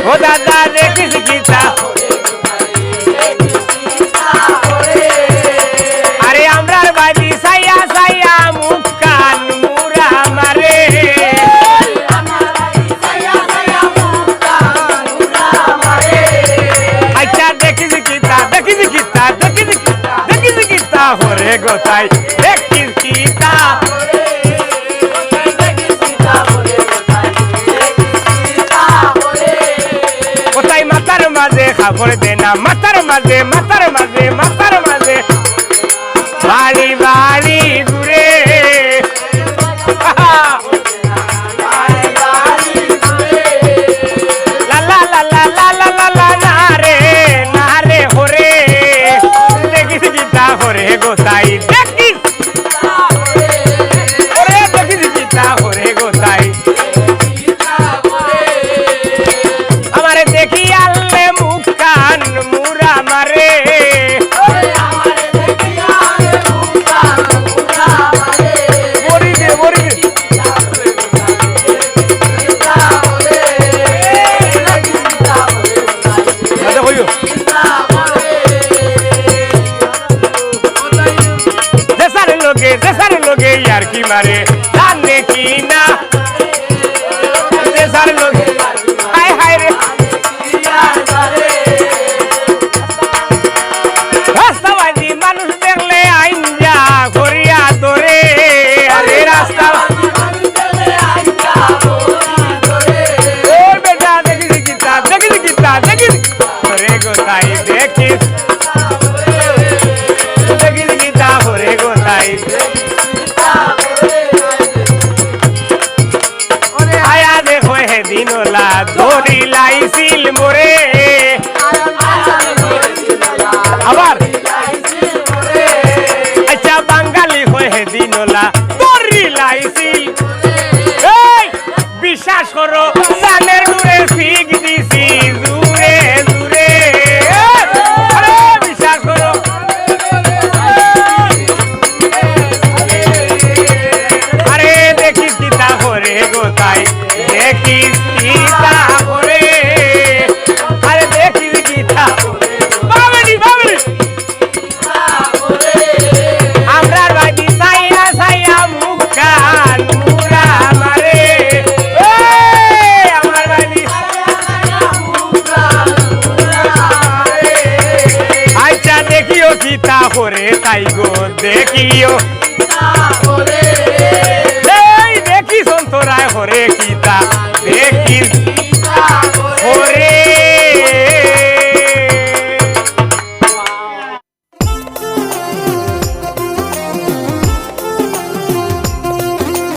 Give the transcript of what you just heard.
ও দাদা দেখিস গীতা আরে আমরার বাড়ি সাইয়া সাইয়া মুখ কান মুরা মারে আচ্ছা দেখিস গীতা দেখিস গীতা দেখিস দেখিস গীতা হরে গোসাই দেখিস গীতা কোথায় মাথার মাঝে খবর দে না মাথার মাঝে মাথার মাঝে মাথার মাঝে বাড়ি বাড়ি ঘুরে লালা লালা লালা লালা না রে হরে দেখিস গীতা হরে গোসাই দেখিস হরে দেখিস গীতা হরে গোসাই আমারে দেখি আল্লে মুখ কান মুরা মারে মরি দে মরি দে আচ্ছা কইও দেশার লোকে ইয়ার কি মারে জানে কি না দেশার লোকে হায় হায় রে রাস্তাবাদী মানুষ দেখলে আইন যা ঘরিয়া ধরে আরে রাস্তা ও বেটা দেখিস গীতা দেখিস গীতা দেখিস হরে গোসাই দেখিস দেখিস গীতা হরে গোসাই আয়া দেখো হে দিনলা ধরি লাইছিল মোরে আবার আচ্ছা বাঙালি হয়ে হে দিনলা ধরি লাইছিল এই বিশ্বাস করো জানের দূরে শিখ দিছি দূরে দূরে আরে বিশ্বাস করো আরে দেখিস গীতা হরে গোসাই দেখিস গীতা হরে আরে দেখিস গীতা বাবলি বাবলি আমরার বাড়ি সাইয়া সাইয়া মুখ কান মুরা মারে আমার বাড়ি আচ্ছা দেখিও গীতা হরে তাই গো দেখিও এই দেখি সন্তরায় হরে গীতা